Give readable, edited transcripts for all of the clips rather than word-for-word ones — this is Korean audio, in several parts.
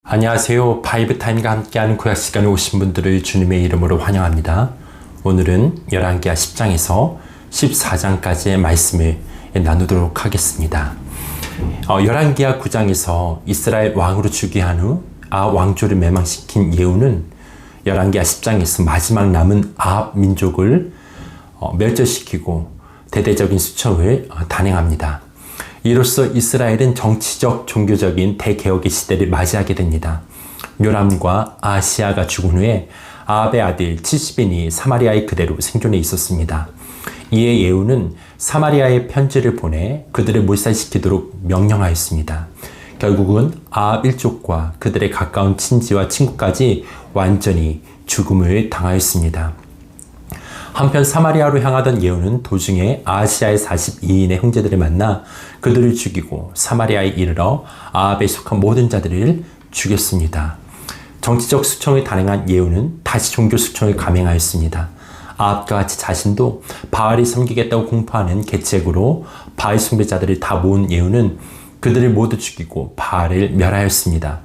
안녕하세요. 바이브타임과 함께하는 구약 시간에 오신 분들을 주님의 이름으로 환영합니다. 오늘은 열왕기하 10장에서 14장까지의 말씀을 나누도록 하겠습니다. 열왕기하 9장에서 이스라엘 왕으로 즉위한 후 아합 왕조를 멸망시킨 예후는 열왕기하 10장에서 마지막 남은 아합 민족을 멸절시키고 대대적인 수청을 단행합니다. 이로써 이스라엘은 정치적, 종교적인 대개혁의 시대를 맞이하게 됩니다. 요람과 아하시야가 죽은 후에 아합의 아들 70인이 사마리아에 그대로 생존해 있었습니다. 이에 예후는 사마리아에 편지를 보내 그들을 몰살시키도록 명령하였습니다. 결국은 아합 일족과 그들의 가까운 친지와 친구까지 완전히 죽음을 당하였습니다. 한편 사마리아로 향하던 예후는 도중에 아하시야의 42인의 형제들을 만나 그들을 죽이고 사마리아에 이르러 아합에 속한 모든 자들을 죽였습니다. 정치적 수청을 단행한 예후는 다시 종교 수청을 감행하였습니다. 아합과 같이 자신도 바알을 섬기겠다고 공포하는 계책으로 바알 숭배자들을 다 모은 예후는 그들을 모두 죽이고 바알을 멸하였습니다.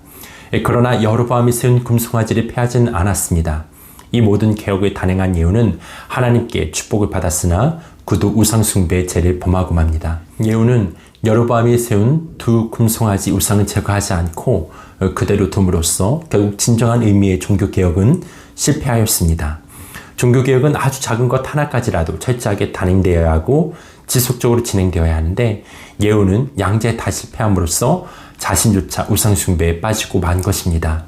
그러나 여로보암이 세운 금송아지를 폐하지는 않았습니다. 이 모든 개혁을 단행한 예후는 하나님께 축복을 받았으나 그도 우상숭배의 죄를 범하고 맙니다. 예후는 여로보암이 세운 두 금송아지 우상을 제거하지 않고 그대로 둠으로써 결국 진정한 의미의 종교개혁은 실패하였습니다. 종교개혁은 아주 작은 것 하나까지라도 철저하게 단행되어야 하고 지속적으로 진행되어야 하는데 예후는 양제 다 실패함으로써 자신조차 우상숭배에 빠지고 만 것입니다.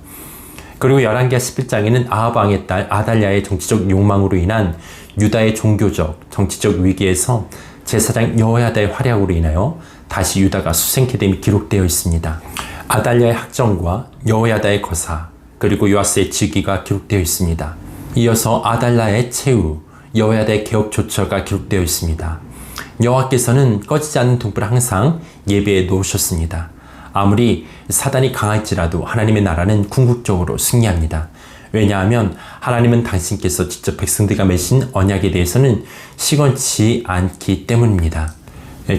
그리고 열왕기하 11장에는 아합 왕의 딸 아달랴의 정치적 욕망으로 인한 유다의 종교적, 정치적 위기에서 제사장 여호야다의 활약으로 인하여 다시 유다가 수생케 됨이 기록되어 있습니다. 아달랴의 학정과 여호야다의 거사, 그리고 요아스의 즉위가 기록되어 있습니다. 이어서 아달랴의 최후, 여호야다의 개혁 조처가 기록되어 있습니다. 여호와께서는 꺼지지 않는 등불을 항상 예배에 놓으셨습니다. 아무리 사단이 강할지라도 하나님의 나라는 궁극적으로 승리합니다. 왜냐하면 하나님은 당신께서 직접 백성들과 맺은 언약에 대해서는 시건치 않기 때문입니다.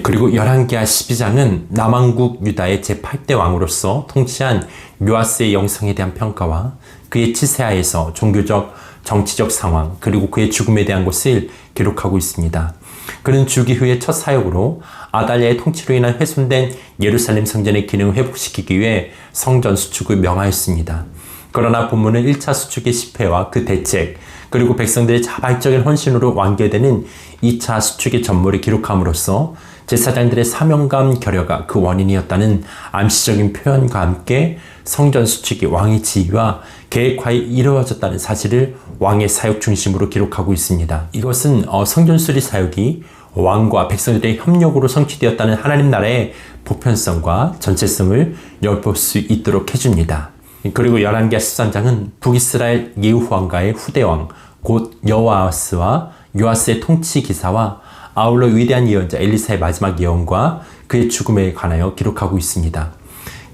그리고 열왕기하 12장은 남왕국 유다의 제8대 왕으로서 통치한 요아스의 영성에 대한 평가와 그의 치세하에서 종교적, 정치적 상황, 그리고 그의 죽음에 대한 것을 기록하고 있습니다. 그는 주기 후의 첫 사역으로 아달랴의 통치로 인한 훼손된 예루살렘 성전의 기능을 회복시키기 위해 성전 수축을 명하였습니다. 그러나 본문은 1차 수축의 실패와 그 대책, 그리고 백성들의 자발적인 헌신으로 완결되는 2차 수축의 전모를 기록함으로써 제사장들의 사명감 결여가 그 원인이었다는 암시적인 표현과 함께 성전 수축이 왕의 지휘와 계획하에 이루어졌다는 사실을 왕의 사역 중심으로 기록하고 있습니다. 이것은 성전 수리 사역이 왕과 백성들의 협력으로 성취되었다는 하나님 나라의 보편성과 전체성을 엿볼 수 있도록 해줍니다. 그리고 열왕기하 13장은 북이스라엘 예후 왕가의 후대왕 곧 여호아스와 요아스의 통치 기사와 아울러 위대한 예언자 엘리사의 마지막 예언과 그의 죽음에 관하여 기록하고 있습니다.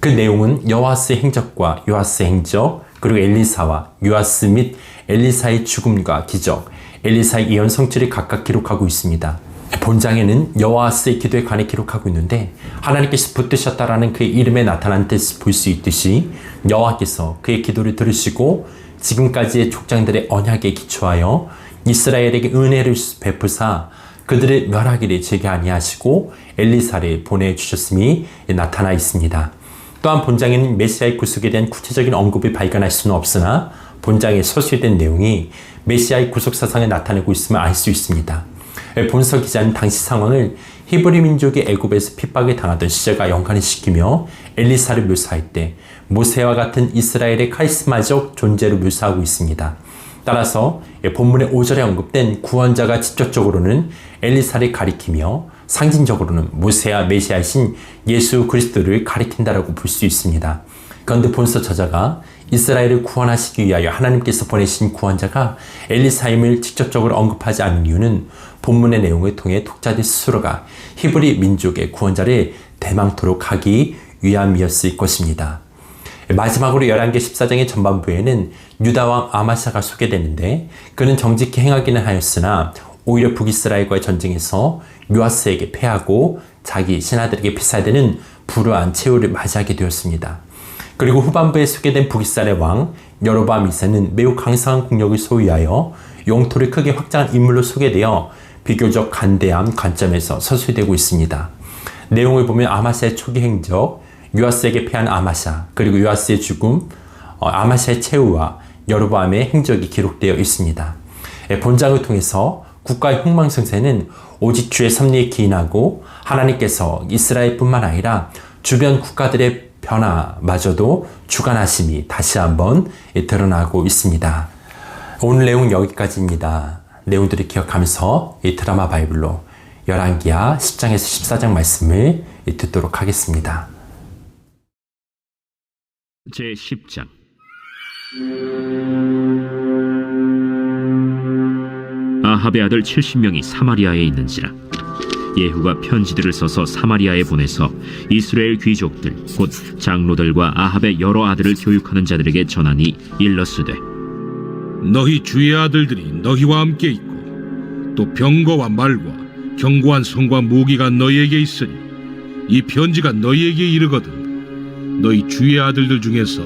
그 내용은 여호아스의 행적과 요아스의 행적, 그리고 엘리사와 요아스 및 엘리사의 죽음과 기적, 엘리사의 예언 성취를 각각 기록하고 있습니다. 본장에는 여호아스의 기도에 관해 기록하고 있는데 하나님께서 붙드셨다라는 그의 이름에 나타난 뜻을 볼 수 있듯이 여호와께서 그의 기도를 들으시고 지금까지의 족장들의 언약에 기초하여 이스라엘에게 은혜를 베푸사 그들을 멸하기를 제게 아니하시고 엘리사를 보내주셨음이 나타나 있습니다. 또한 본장에는 메시아의 구속에 대한 구체적인 언급을 발견할 수는 없으나 본장에 서술된 내용이 메시아의 구속 사상을 나타내고 있음을 알 수 있습니다. 본서 기자는 당시 상황을 히브리 민족이 애굽에서 핍박을 당하던 시절과 연관시키며 엘리사를 묘사할 때 모세와 같은 이스라엘의 카리스마적 존재로 묘사하고 있습니다. 따라서 본문의 5절에 언급된 구원자가 직접적으로는 엘리사를 가리키며 상징적으로는 모세와 메시아이신 예수 그리스도를 가리킨다라고 볼 수 있습니다. 그런데 본서 저자가 이스라엘을 구원하시기 위하여 하나님께서 보내신 구원자가 엘리사임을 직접적으로 언급하지 않는 이유는 본문의 내용을 통해 독자들 스스로가 히브리 민족의 구원자를 대망토록 하기 위함이었을 것입니다. 마지막으로 열왕기 14장의 전반부에는 유다왕 아마샤가 소개되는데 그는 정직히 행하기는 하였으나 오히려 북이스라엘과의 전쟁에서 요아스에게 패하고 자기 신하들에게 피살되는 불우한 최후를 맞이하게 되었습니다. 그리고 후반부에 소개된 북이스라엘의 왕 여로보암 2세는 매우 강성한 국력을 소유하여 영토를 크게 확장한 인물로 소개되어 비교적 간대한 관점에서 서술되고 있습니다. 내용을 보면 아마시아의 초기 행적, 요아스에게 패한 아마샤, 그리고 요아스의 죽음, 아마샤의 최후와 여로보암의 행적이 기록되어 있습니다. 본장을 통해서 국가의 흥망성쇠는 오직 주의 섭리에 기인하고 하나님께서 이스라엘뿐만 아니라 주변 국가들의 변화마저도 주관하심이 다시 한번 드러나고 있습니다. 오늘 내용 여기까지입니다. 내용들을 기억하면서 이 드라마 바이블로 열왕기하 10장에서 14장 말씀을 듣도록 하겠습니다. 제10장 아합의 아들 70명이 사마리아에 있는지라 예후가 편지들을 써서 사마리아에 보내서 이스라엘 귀족들 곧 장로들과 아합의 여러 아들을 교육하는 자들에게 전하니 일러스되 너희 주의 아들들이 너희와 함께 있고 또 병거와 말과 견고한 성과 무기가 너희에게 있으니 이 편지가 너희에게 이르거든 너희 주의 아들들 중에서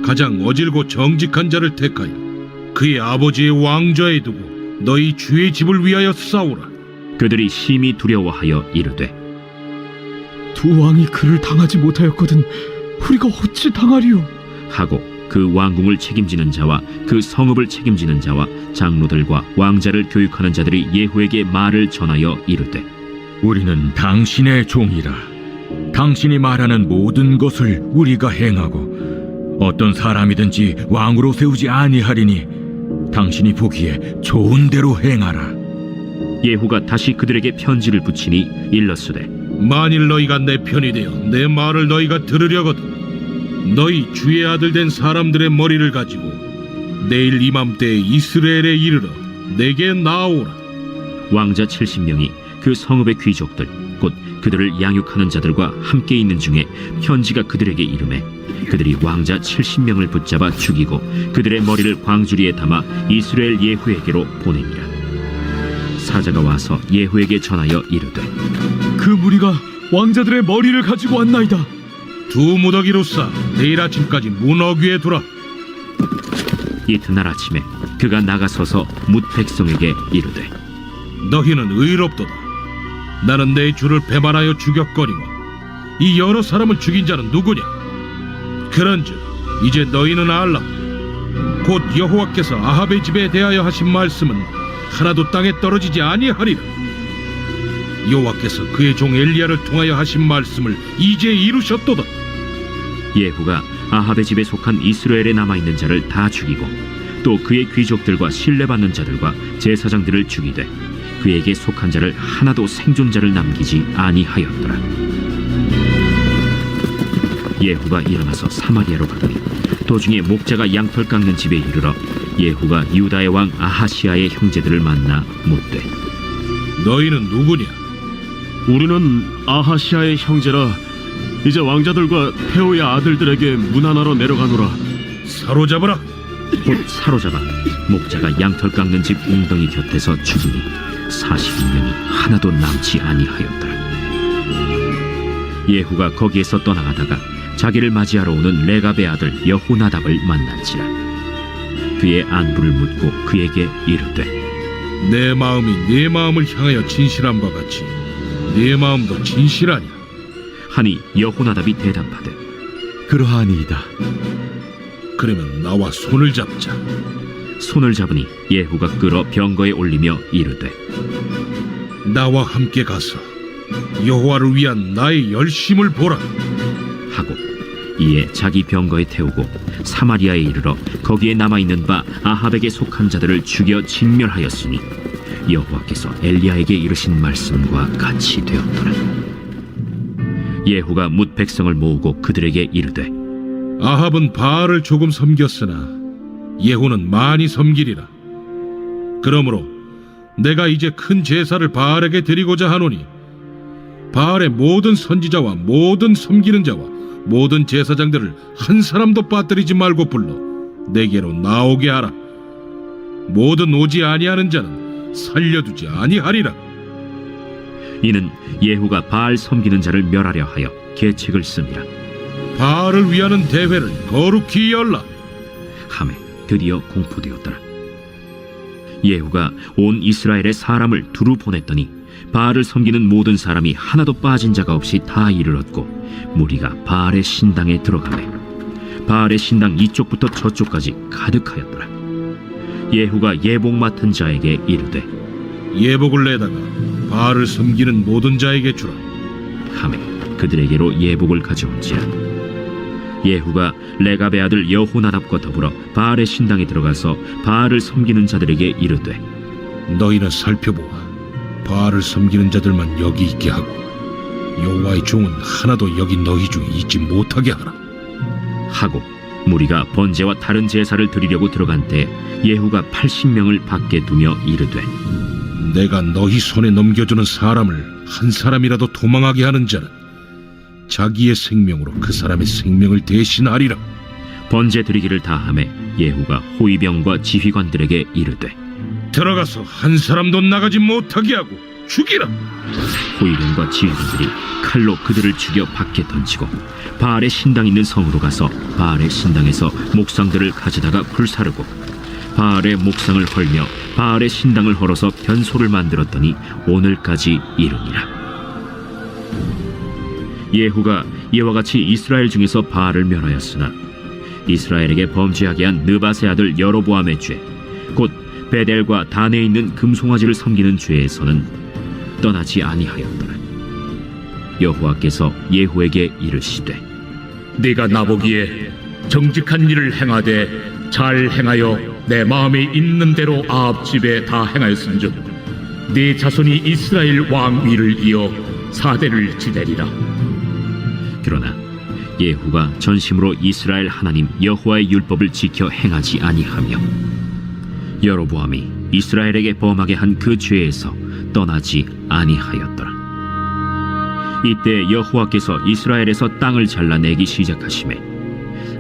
가장 어질고 정직한 자를 택하여 그의 아버지의 왕좌에 두고 너희 주의 집을 위하여 싸우라. 그들이 심히 두려워하여 이르되 두 왕이 그를 당하지 못하였거든 우리가 어찌 당하리요? 하고 그 왕궁을 책임지는 자와 그 성읍을 책임지는 자와 장로들과 왕자를 교육하는 자들이 예후에게 말을 전하여 이르되 우리는 당신의 종이라. 당신이 말하는 모든 것을 우리가 행하고 어떤 사람이든지 왕으로 세우지 아니하리니 당신이 보기에 좋은 대로 행하라. 예후가 다시 그들에게 편지를 붙이니 일렀으되 만일 너희가 내 편이 되어 내 말을 너희가 들으려거든 너희 주의 아들 된 사람들의 머리를 가지고 내일 이맘때에 이스라엘에 이르러 내게 나아오라. 왕자 70명이 그 성읍의 귀족들 곧 그들을 양육하는 자들과 함께 있는 중에 편지가 그들에게 이르매 그들이 왕자 70명을 붙잡아 죽이고 그들의 머리를 광주리에 담아 이스라엘 예후에게로 보내니라. 사자가 와서 예후에게 전하여 이르되 그 무리가 왕자들의 머리를 가지고 왔나이다. 두 무더기로 싸 내일 아침까지 문 어귀에 두라. 이튿날 아침에 그가 나가서서 뭇 백성에게 이르되 너희는 의롭도다. 나는 내 주를 배반하여 죽였거니와 이 여러 사람을 죽인 자는 누구냐? 그런즉 이제 너희는 알라. 곧 여호와께서 아합의 집에 대하여 하신 말씀은 하나도 땅에 떨어지지 아니하리라. 여호와께서 그의 종 엘리야를 통하여 하신 말씀을 이제 이루셨도다. 예후가 아합의 집에 속한 이스라엘에 남아있는 자를 다 죽이고 또 그의 귀족들과 신뢰받는 자들과 제사장들을 죽이되 그에게 속한 자를 하나도 생존자를 남기지 아니하였더라. 예후가 일어나서 사마리아로 가더니 도중에 목자가 양털 깎는 집에 이르러 예후가 유다의 왕 아하시아의 형제들을 만나 묻되 너희는 누구냐? 우리는 아하시아의 형제라. 이제 왕자들과 페오의 아들들에게 문안하러 내려가노라. 사로잡으라. 곧 사로잡아 목자가 양털 깎는 집 웅덩이 곁에서 죽이니 40명이 하나도 남지 아니하였더라. 예후가 거기에서 떠나가다가 자기를 맞이하러 오는 레갑의 아들 여호나답을 만난지라. 그의 안부를 묻고 그에게 이르되 내 마음이 네 마음을 향하여 진실함과 같이 네 마음도 진실하냐? 하니 여호나답이 대답하되 그러하니이다. 그러면 나와 손을 잡자. 손을 잡으니 예후가 끌어 병거에 올리며 이르되 나와 함께 가서 여호와를 위한 나의 열심을 보라. 하고 이에 자기 병거에 태우고 사마리아에 이르러 거기에 남아있는 바 아합에게 속한 자들을 죽여 진멸하였으니 여호와께서 엘리야에게 이르신 말씀과 같이 되었더라. 예후가 뭇 백성을 모으고 그들에게 이르되 아합은 바알을 조금 섬겼으나 예후는 많이 섬기리라. 그러므로 내가 이제 큰 제사를 바알에게 드리고자 하노니 바알의 모든 선지자와 모든 섬기는 자와 모든 제사장들을 한 사람도 빠뜨리지 말고 불러 내게로 나오게 하라. 모든 오지 아니하는 자는 살려두지 아니하리라. 이는 예후가 바알 섬기는 자를 멸하려 하여 계책을 씁니다. 바알을 위하는 대회를 거룩히 열라. 함에 드디어 공포되었더라. 예후가 온 이스라엘의 사람을 두루 보냈더니 바알을 섬기는 모든 사람이 하나도 빠진 자가 없이 다 이르렀고 무리가 바알의 신당에 들어가매 바알의 신당 이쪽부터 저쪽까지 가득하였더라. 예후가 예복 맡은 자에게 이르되 예복을 내다가 바알을 섬기는 모든 자에게 주라. 함에 그들에게로 예복을 가져온지라. 예후가 레갑의 아들 여호나답과 더불어 바알의 신당에 들어가서 바알을 섬기는 자들에게 이르되 너희는 살펴보아 바알을 섬기는 자들만 여기 있게 하고 여호와의 종은 하나도 여기 너희 중에 있지 못하게 하라. 하고 무리가 번제와 다른 제사를 드리려고 들어간 때 예후가 80명을 밖에 두며 이르되 내가 너희 손에 넘겨주는 사람을 한 사람이라도 도망하게 하는 자는 자기의 생명으로 그 사람의 생명을 대신하리라. 번제 드리기를 다하매 예후가 호위병과 지휘관들에게 이르되 들어가서 한 사람도 나가지 못하게 하고 죽이라. 호위병과 지휘관들이 칼로 그들을 죽여 밖에 던지고 바알의 신당 있는 성으로 가서 바알의 신당에서 목상들을 가져다가 불사르고 바알의 목상을 헐며 바알의 신당을 헐어서 변소를 만들었더니 오늘까지 이르니라. 예후가 이와 같이 이스라엘 중에서 바알을 멸하였으나 이스라엘에게 범죄하게 한 느밧의 아들 여로보암의 죄 곧 베델과 단에 있는 금송아지를 섬기는 죄에서는 떠나지 아니하였더라. 여호와께서 예후에게 이르시되 네가 나보기에 정직한 일을 행하되 잘 행하여 내 마음에 있는 대로 아합 집에 다 행하였은즉 네 자손이 이스라엘 왕 위를 이어 사대를 지내리라. 그러나 예후가 전심으로 이스라엘 하나님 여호와의 율법을 지켜 행하지 아니하며 여로보암이 이스라엘에게 범하게 한 그 죄에서 떠나지 아니하였더라. 이때 여호와께서 이스라엘에서 땅을 잘라내기 시작하시매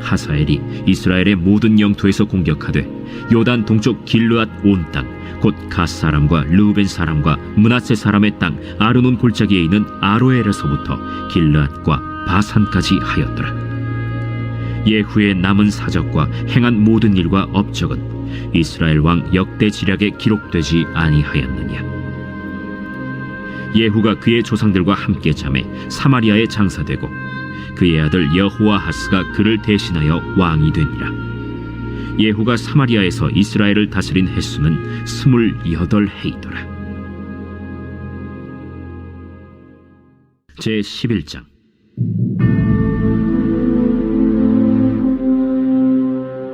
하사엘이 이스라엘의 모든 영토에서 공격하되 요단 동쪽 길르앗 온 땅 곧 갓 사람과 르우벤 사람과 므낫세 사람의 땅 아르논 골짜기에 있는 아로엘에서부터 길르앗과 바산까지 하였더라. 예후의 남은 사적과 행한 모든 일과 업적은 이스라엘 왕 역대 지략에 기록되지 아니하였느냐. 예후가 그의 조상들과 함께 잠에 사마리아에 장사되고 그의 아들 여호아하스가 그를 대신하여 왕이 되니라. 예후가 사마리아에서 이스라엘을 다스린 횟수는 28해이더라. 제11장.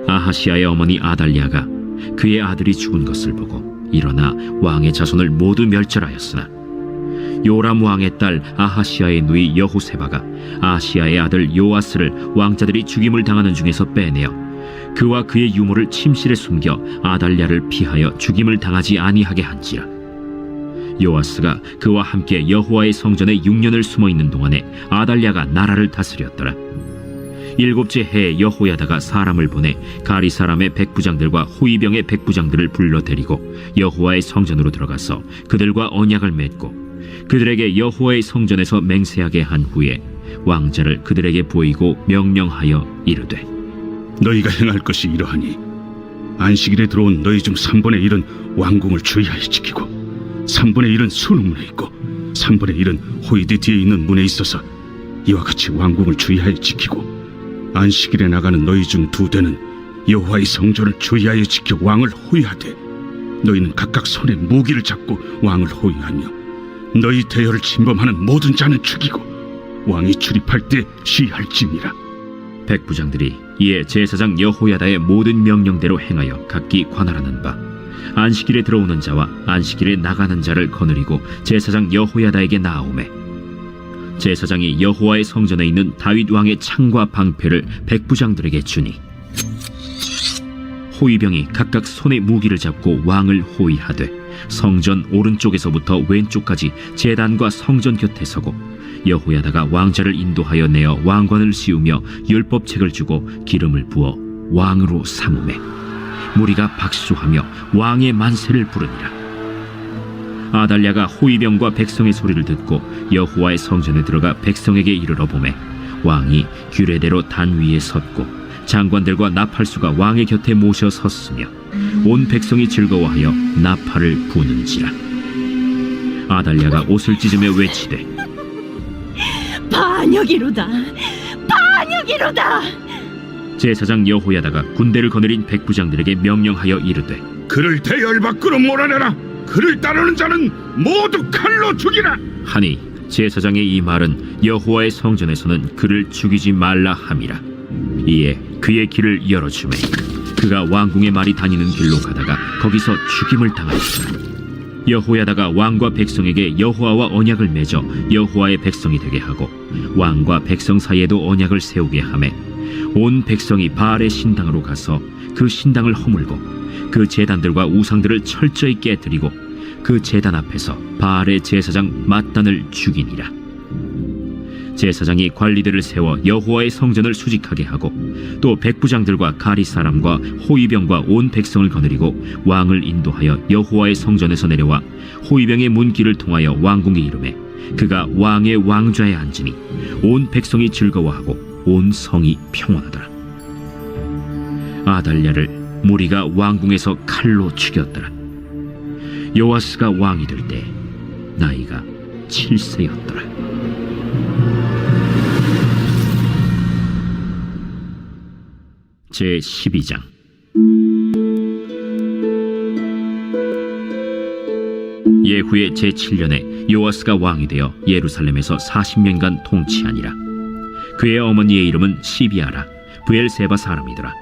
아하시아의 어머니 아달랴가 그의 아들이 죽은 것을 보고 일어나 왕의 자손을 모두 멸절하였으나 요람 왕의 딸 아하시아의 누이 여호세바가 아시아의 아들 요아스를 왕자들이 죽임을 당하는 중에서 빼내어 그와 그의 유모를 침실에 숨겨 아달랴를 피하여 죽임을 당하지 아니하게 한지라. 요아스가 그와 함께 여호와의 성전에 6년을 숨어있는 동안에 아달랴가 나라를 다스렸더라. 7째 해에 여호야다가 사람을 보내 가리 사람의 백부장들과 호위병의 백부장들을 불러 데리고 여호와의 성전으로 들어가서 그들과 언약을 맺고 그들에게 여호와의 성전에서 맹세하게 한 후에 왕자를 그들에게 보이고 명령하여 이르되 너희가 행할 것이 이러하니 안식일에 들어온 너희 중 3분의 1은 왕궁을 주의하여 지키고 3분의 1은 수능문에 있고 3분의 1은 호위대 뒤에 있는 문에 있어서 이와 같이 왕궁을 주의하여 지키고 안식일에 나가는 너희 중 2대는 여호와의 성전을 주의하여 지켜 왕을 호위하되 너희는 각각 손에 무기를 잡고 왕을 호위하며 너희 대열을 침범하는 모든 자는 죽이고 왕이 출입할 때 시할지니라. 백부장들이 이에 제사장 여호야다의 모든 명령대로 행하여 각기 관할하는 바 안식일에 들어오는 자와 안식일에 나가는 자를 거느리고 제사장 여호야다에게 나아오매 제사장이 여호와의 성전에 있는 다윗 왕의 창과 방패를 백부장들에게 주니 호위병이 각각 손에 무기를 잡고 왕을 호위하되 성전 오른쪽에서부터 왼쪽까지 제단과 성전 곁에 서고 여호야다가 왕자를 인도하여 내어 왕관을 씌우며 율법책을 주고 기름을 부어 왕으로 삼으매 무리가 박수하며 왕의 만세를 부르니라. 아달랴가 호위병과 백성의 소리를 듣고 여호와의 성전에 들어가 백성에게 이르러 보매 왕이 규례대로 단 위에 섰고 장관들과 나팔수가 왕의 곁에 모셔 섰으며 온 백성이 즐거워하여 나팔을 부는지라. 아달랴가 옷을 찢으며 외치되 반역이로다, 반역이로다. 제사장 여호야다가 군대를 거느린 백부장들에게 명령하여 이르되 그를 대열 밖으로 몰아내라. 그를 따르는 자는 모두 칼로 죽이라. 하니 제사장의 이 말은 여호와의 성전에서는 그를 죽이지 말라 함이라. 이에 그의 길을 열어주매 그가 왕궁의 말이 다니는 길로 가다가 거기서 죽임을 당하였더라. 여호야다가 왕과 백성에게 여호와와 언약을 맺어 여호와의 백성이 되게 하고 왕과 백성 사이에도 언약을 세우게 하매 온 백성이 바알의 신당으로 가서 그 신당을 허물고 그 제단들과 우상들을 철저히 깨뜨리고 그 제단 앞에서 바알의 제사장 맏단을 죽이니라. 제사장이 관리들을 세워 여호와의 성전을 수직하게 하고 또 백부장들과 가리 사람과 호위병과 온 백성을 거느리고 왕을 인도하여 여호와의 성전에서 내려와 호위병의 문길을 통하여 왕궁에 이르매 그가 왕의 왕좌에 앉으니 온 백성이 즐거워하고 온 성이 평온하더라. 아달랴를 무리가 왕궁에서 칼로 죽였더라. 요아스가 왕이 될 때 나이가 7세였더라. 제 12장. 예후의 제 7년에 요아스가 왕이 되어 예루살렘에서 40년간 통치하니라. 그의 어머니의 이름은 시비아라 브엘세바 사람이더라.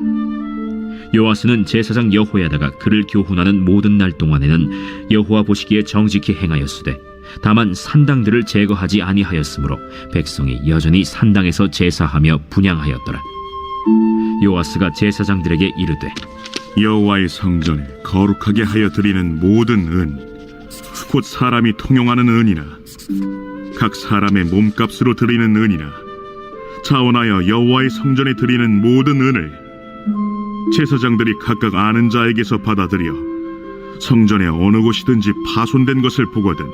요아스는 제사장 여호야다가 그를 교훈하는 모든 날 동안에는 여호와 보시기에 정직히 행하였으되 다만 산당들을 제거하지 아니하였으므로 백성이 여전히 산당에서 제사하며 분향하였더라. 요아스가 제사장들에게 이르되 여호와의 성전에 거룩하게 하여 드리는 모든 은, 곧 사람이 통용하는 은이나 각 사람의 몸값으로 드리는 은이나 자원하여 여호와의 성전에 드리는 모든 은을 제사장들이 각각 아는 자에게서 받아들여 성전의 어느 곳이든지 파손된 것을 보거든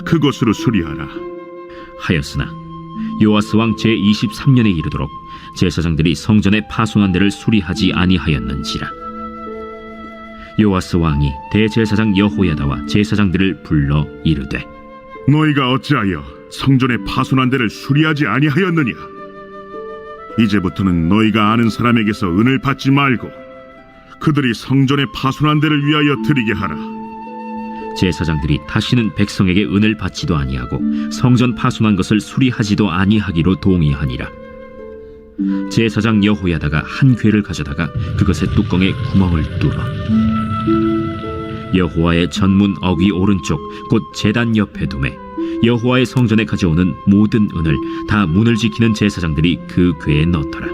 그것으로 수리하라 하였으나 요아스 왕 제23년에 이르도록 제사장들이 성전의 파손한 데를 수리하지 아니하였는지라. 요아스 왕이 대제사장 여호야다와 제사장들을 불러 이르되 너희가 어찌하여 성전의 파손한 데를 수리하지 아니하였느냐? 이제부터는 너희가 아는 사람에게서 은을 받지 말고 그들이 성전의 파손한 데를 위하여 드리게 하라. 제사장들이 다시는 백성에게 은을 받지도 아니하고 성전 파손한 것을 수리하지도 아니하기로 동의하니라. 제사장 여호야다가 한 궤를 가져다가 그것의 뚜껑에 구멍을 뚫어 여호와의 전문 어귀 오른쪽 곧 제단 옆에 두매 여호와의 성전에 가져오는 모든 은을 다 문을 지키는 제사장들이 그 궤에 넣더라.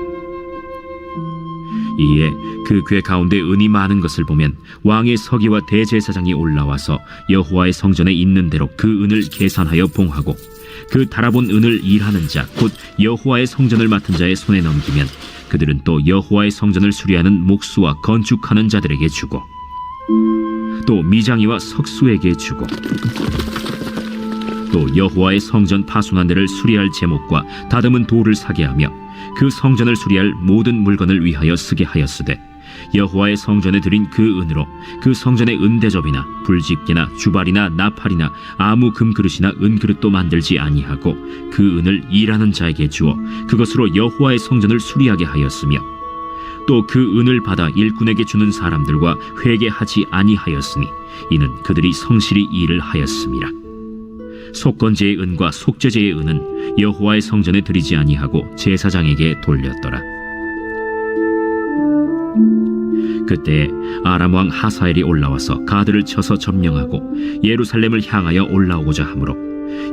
이에 그 궤 가운데 은이 많은 것을 보면 왕의 서기와 대제사장이 올라와서 여호와의 성전에 있는 대로 그 은을 계산하여 봉하고 그 달아본 은을 일하는 자 곧 여호와의 성전을 맡은 자의 손에 넘기면 그들은 또 여호와의 성전을 수리하는 목수와 건축하는 자들에게 주고 또 미장이와 석수에게 주고 또 여호와의 성전 파손한 데를 수리할 제목과 다듬은 돌을 사게 하며 그 성전을 수리할 모든 물건을 위하여 쓰게 하였으되 여호와의 성전에 드린 그 은으로 그 성전의 은대접이나 불집게나 주발이나 나팔이나 아무 금그릇이나 은그릇도 만들지 아니하고 그 은을 일하는 자에게 주어 그것으로 여호와의 성전을 수리하게 하였으며 또 그 은을 받아 일꾼에게 주는 사람들과 회개하지 아니하였으니 이는 그들이 성실히 일을 하였음이라. 속건제의 은과 속죄제의 은은 여호와의 성전에 드리지 아니하고 제사장에게 돌렸더라. 그때 아람 왕 하사엘이 올라와서 가드를 쳐서 점령하고 예루살렘을 향하여 올라오고자 하므로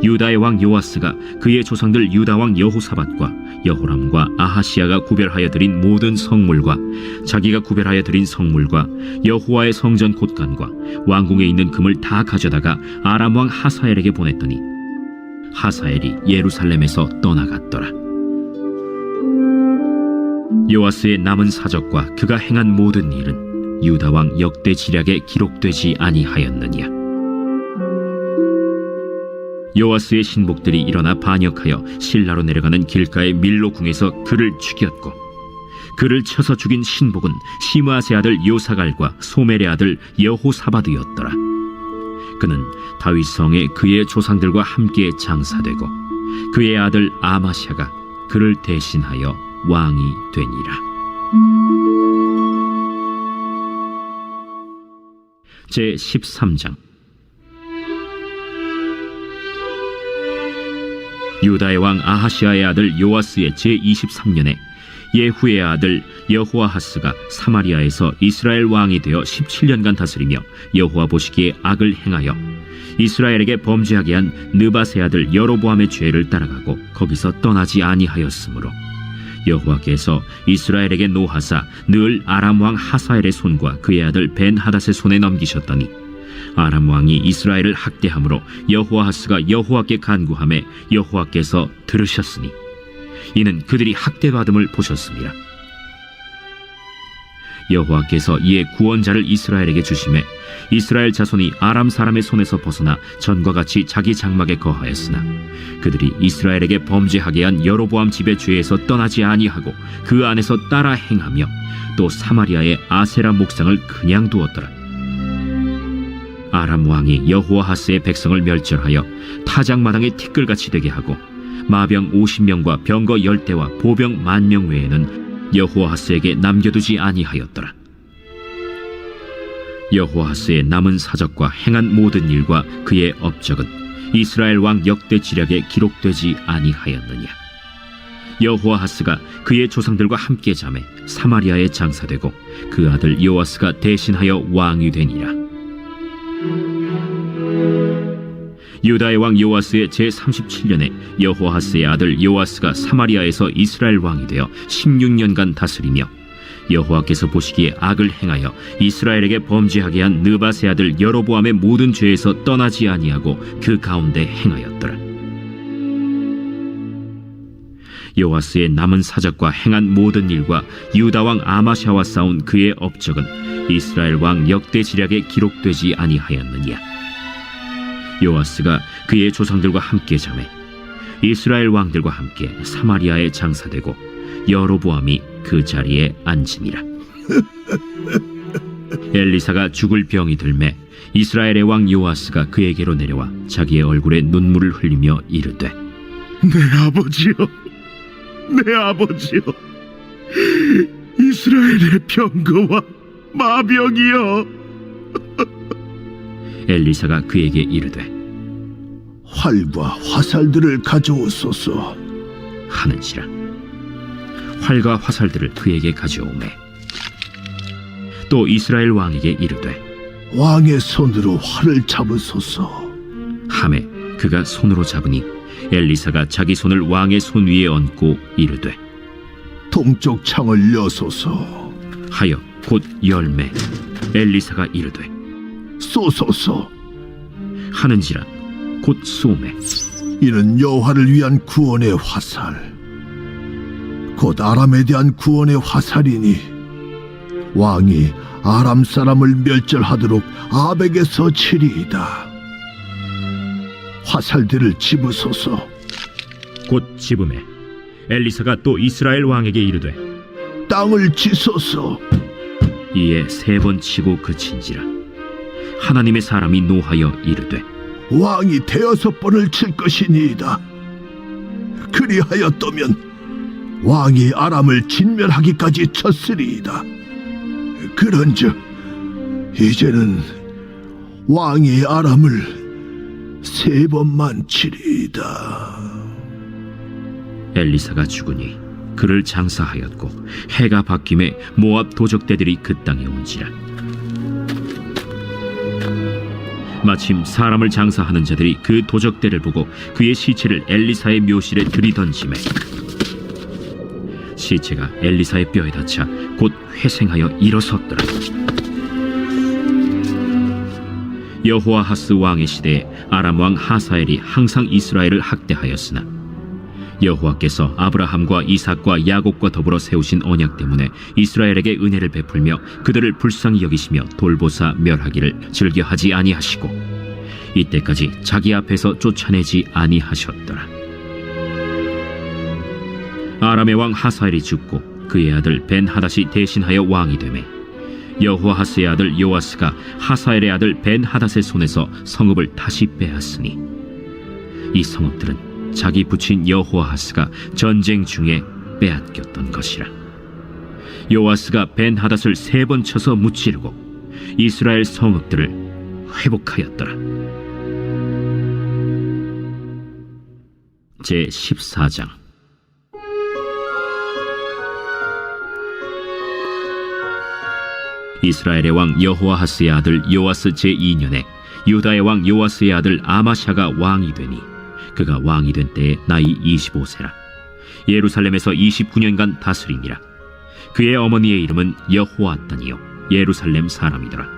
유다의 왕 요아스가 그의 조상들 유다 왕 여호사밧과 여호람과 아하시야가 구별하여 드린 모든 성물과 자기가 구별하여 드린 성물과 여호와의 성전 곳간과 왕궁에 있는 금을 다 가져다가 아람 왕 하사엘에게 보냈더니 하사엘이 예루살렘에서 떠나갔더라. 요아스의 남은 사적과 그가 행한 모든 일은 유다 왕 역대 지략에 기록되지 아니하였느냐. 요아스의 신복들이 일어나 반역하여 실라로 내려가는 길가의 밀로 궁에서 그를 죽였고, 그를 쳐서 죽인 신복은 시므아스의 아들 요사갈과 소멜의 아들 여호사바드였더라. 그는 다윗 성에 그의 조상들과 함께 장사되고, 그의 아들 아마샤가 그를 대신하여 왕이 되니라. 제 13장. 유다의 왕 아하시아의 아들 요아스의 제 23년에 예후의 아들 여호아하스가 사마리아에서 이스라엘 왕이 되어 17년간 다스리며 여호와 보시기에 악을 행하여 이스라엘에게 범죄하게 한 느밧의 아들 여로보암의 죄를 따라가고 거기서 떠나지 아니하였으므로 여호와께서 이스라엘에게 노하사 늘 아람 왕 하사엘의 손과 그의 아들 벤하닷의 손에 넘기셨더니 아람 왕이 이스라엘을 학대함으로 여호아하스가 여호와께 간구하매 여호와께서 들으셨으니 이는 그들이 학대받음을 보셨습니다. 여호와께서 이에 구원자를 이스라엘에게 주시매 이스라엘 자손이 아람 사람의 손에서 벗어나 전과 같이 자기 장막에 거하였으나 그들이 이스라엘에게 범죄하게 한 여로보암 집의 죄에서 떠나지 아니하고 그 안에서 따라 행하며 또 사마리아의 아세라 목상을 그냥 두었더라. 아람 왕이 여호아하스의 백성을 멸절하여 타작마당의 티끌같이 되게 하고 마병 50명과 병거 10대와 보병 10,000명 외에는 여호아하스에게 남겨두지 아니하였더라. 여호아하스의 남은 사적과 행한 모든 일과 그의 업적은 이스라엘 왕 역대 지략에 기록되지 아니하였느냐. 여호아하스가 그의 조상들과 함께 잠에 사마리아에 장사되고 그 아들 요아스가 대신하여 왕이 되니라. 유다의 왕 요아스의 제 37년에 여호아하스의 아들 요아스가 사마리아에서 이스라엘 왕이 되어 16년간 다스리며 여호와께서 보시기에 악을 행하여 이스라엘에게 범죄하게 한 느밧의 아들 여로보암의 모든 죄에서 떠나지 아니하고 그 가운데 행하였더라. 요아스의 남은 사적과 행한 모든 일과 유다 왕 아마샤와 싸운 그의 업적은 이스라엘 왕 역대 지략에 기록되지 아니하였느냐. 요아스가 그의 조상들과 함께 잠에 이스라엘 왕들과 함께 사마리아에 장사되고 여로보암이 그 자리에 앉으니라. 엘리사가 죽을 병이 들매 이스라엘의 왕 요아스가 그에게로 내려와 자기의 얼굴에 눈물을 흘리며 이르되 내 아버지여, 내 아버지여, 이스라엘의 병거와 마병이여. 엘리사가 그에게 이르되 활과 화살들을 가져오소서 하는지라. 활과 화살들을 그에게 가져오매 또 이스라엘 왕에게 이르되 왕의 손으로 활을 잡으소서 하매 그가 손으로 잡으니 엘리사가 자기 손을 왕의 손 위에 얹고 이르되 동쪽 창을 여소서 하여 곧 열매. 엘리사가 이르되 쏘소서 하는지라 곧 쏘매. 이는 여호와를 위한 구원의 화살 곧 아람에 대한 구원의 화살이니 왕이 아람 사람을 멸절하도록 아벡에서 치리이다. 화살들을 집으소서. 곧 집음에 엘리사가 또 이스라엘 왕에게 이르되 땅을 치소서. 이에 3번 치고 그친지라. 하나님의 사람이 노하여 이르되 왕이 6번을 칠 것이니이다. 그리하였다면 왕이 아람을 진멸하기까지 쳤으리이다. 그런즉 이제는 왕이 아람을 3번만 치리이다. 엘리사가 죽으니 그를 장사하였고 해가 바뀜에 모압 도적대들이 그 땅에 온지라. 마침 사람을 장사하는 자들이 그 도적대를 보고 그의 시체를 엘리사의 묘실에 들이던지매 시체가 엘리사의 뼈에 닿자 곧 회생하여 일어섰더라. 여호아하스 왕의 시대에 아람 왕 하사엘이 항상 이스라엘을 학대하였으나 여호와께서 아브라함과 이삭과 야곱과 더불어 세우신 언약 때문에 이스라엘에게 은혜를 베풀며 그들을 불쌍히 여기시며 돌보사 멸하기를 즐겨하지 아니하시고 이때까지 자기 앞에서 쫓아내지 아니하셨더라. 아람의 왕 하사엘이 죽고 그의 아들 벤하닷이 대신하여 왕이 되매 여호아하스의 아들 요아스가 하사엘의 아들 벤하닷의 손에서 성읍을 다시 빼앗으니 이 성읍들은 자기 부친 여호아하스가 전쟁 중에 빼앗겼던 것이라. 요아스가 벤하닷을 3번 쳐서 무찌르고 이스라엘 성읍들을 회복하였더라. 제 14장. 이스라엘의 왕 여호아하스의 아들 요아스 제2년에 유다의 왕 요아스의 아들 아마샤가 왕이 되니 그가 왕이 된 때에 나이 25세라. 예루살렘에서 29년간 다스리니라. 그의 어머니의 이름은 여호아단이요 예루살렘 사람이더라.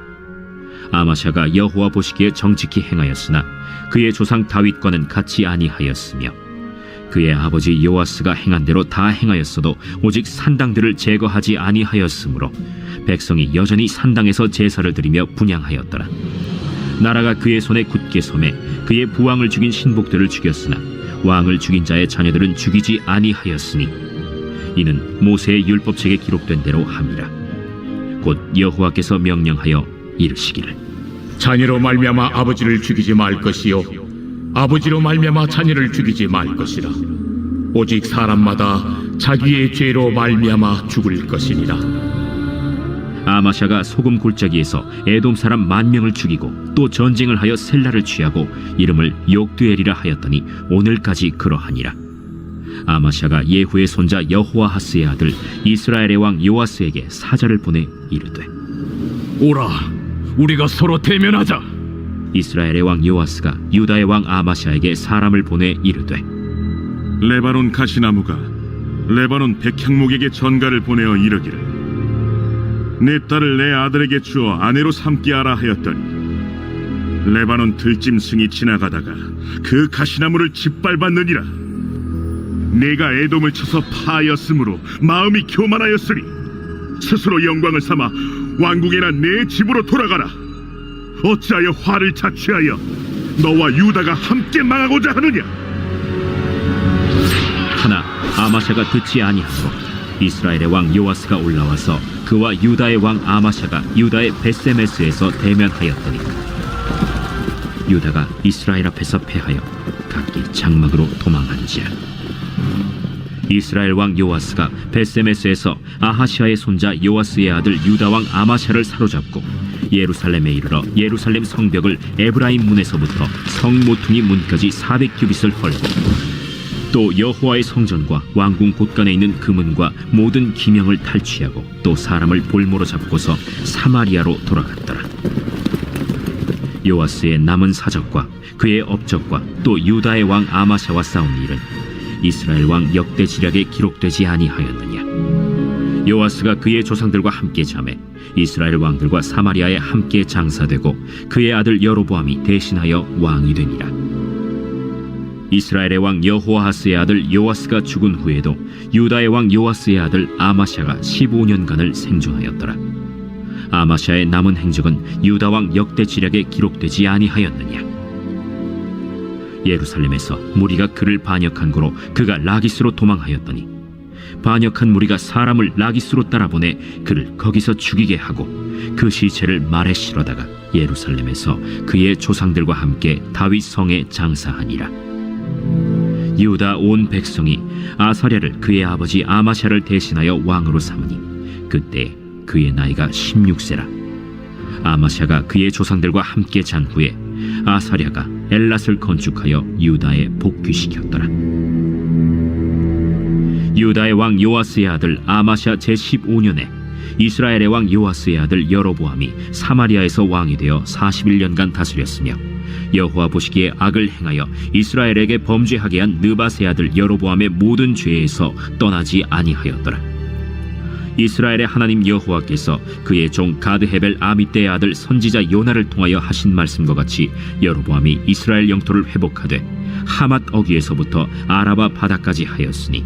아마샤가 여호와 보시기에 정직히 행하였으나 그의 조상 다윗과는 같이 아니하였으며 그의 아버지 요아스가 행한 대로 다 행하였어도 오직 산당들을 제거하지 아니하였으므로 백성이 여전히 산당에서 제사를 드리며 분향하였더라. 나라가 그의 손에 굳게 섬에 그의 부왕을 죽인 신복들을 죽였으나 왕을 죽인 자의 자녀들은 죽이지 아니하였으니 이는 모세의 율법책에 기록된 대로 함이라. 곧 여호와께서 명령하여 이르시기를 자녀로 말미암아 아버지를 죽이지 말 것이요 아버지로 말미암아 자녀를 죽이지 말 것이라. 오직 사람마다 자기의 죄로 말미암아 죽을 것이니라. 아마샤가 소금 골짜기에서 에돔 사람 10,000명을 죽이고 또 전쟁을 하여 셀라를 취하고 이름을 욕두엘이라 하였더니 오늘까지 그러하니라. 아마샤가 예후의 손자 여호아하스의 아들 이스라엘의 왕 요아스에게 사자를 보내 이르되 오라, 우리가 서로 대면하자. 이스라엘의 왕 요아스가 유다의 왕 아마샤에게 사람을 보내 이르되 레바논 가시나무가 레바논 백향목에게 전가를 보내어 이르기를 내 딸을 내 아들에게 주어 아내로 삼게 하라 하였더니 레바논 들짐승이 지나가다가 그 가시나무를 짓밟았느니라. 내가 에돔을 쳐서 파하였으므로 마음이 교만하였으니 스스로 영광을 삼아 왕궁에나 내 집으로 돌아가라. 어찌하여 화를 자취하여 너와 유다가 함께 망하고자 하느냐. 하나 아마샤가 듣지 아니하므로 이스라엘의 왕 요아스가 올라와서 그와 유다의 왕 아마샤가 유다의 벳세메스에서 대면하였더니 유다가 이스라엘 앞에서 패하여 각기 장막으로 도망한지라. 이스라엘 왕 요아스가 벳세메스에서 아하시아의 손자 요아스의 아들 유다 왕 아마샤를 사로잡고 예루살렘에 이르러 예루살렘 성벽을 에브라임 문에서부터 성 모퉁이 문까지 400규빗을 헐고 또 여호와의 성전과 왕궁 곳간에 있는 금은과 모든 기명을 탈취하고 또 사람을 볼모로 잡고서 사마리아로 돌아갔더라. 요아스의 남은 사적과 그의 업적과 또 유다의 왕 아마샤와 싸운 일은 이스라엘 왕 역대 지략에 기록되지 아니하였느냐. 요아스가 그의 조상들과 함께 잠에 이스라엘 왕들과 사마리아에 함께 장사되고 그의 아들 여로보암이 대신하여 왕이 되니라. 이스라엘의 왕 여호아하스의 아들 요아스가 죽은 후에도 유다의 왕 요아스의 아들 아마샤가 15년간을 생존하였더라. 아마샤의 남은 행적은 유다 왕 역대 지략에 기록되지 아니하였느냐. 예루살렘에서 무리가 그를 반역한 고로 그가 라기스로 도망하였더니 반역한 무리가 사람을 라기스로 따라보내 그를 거기서 죽이게 하고 그 시체를 말에 실어다가 예루살렘에서 그의 조상들과 함께 다윗 성에 장사하니라. 유다 온 백성이 아사랴를 그의 아버지 아마샤를 대신하여 왕으로 삼으니 그때 그의 나이가 16세라. 아마샤가 그의 조상들과 함께 잔 후에 아사랴가 엘랏을 건축하여 유다에 복귀시켰더라. 유다의 왕 요아스의 아들 아마샤 제15년에 이스라엘의 왕 요아스의 아들 여로보암이 사마리아에서 왕이 되어 41년간 다스렸으며 여호와 보시기에 악을 행하여 이스라엘에게 범죄하게 한 느밧의 아들 여로보암의 모든 죄에서 떠나지 아니하였더라. 이스라엘의 하나님 여호와께서 그의 종 가드헤벨 아미떼의 아들 선지자 요나를 통하여 하신 말씀과 같이 여로보암이 이스라엘 영토를 회복하되 하맛 어귀에서부터 아라바 바다까지 하였으니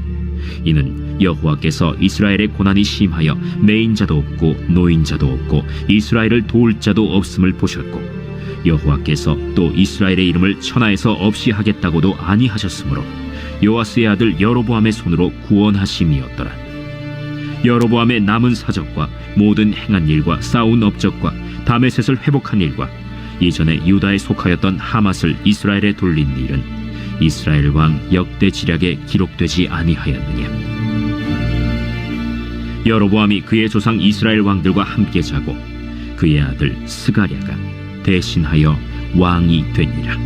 이는 여호와께서 이스라엘의 고난이 심하여 매인자도 없고 노인자도 없고 이스라엘을 도울 자도 없음을 보셨고 여호와께서 또 이스라엘의 이름을 천하에서 없이 하겠다고도 아니하셨으므로 요아스의 아들 여로보암의 손으로 구원하심이었더라. 여로보암의 남은 사적과 모든 행한 일과 쌓은 업적과 다메셋을 회복한 일과 이전에 유다에 속하였던 하맛을 이스라엘에 돌린 일은 이스라엘 왕 역대 지략에 기록되지 아니하였느냐. 여로보암이 그의 조상 이스라엘 왕들과 함께 자고 그의 아들 스가랴가 대신하여 왕이 되니라.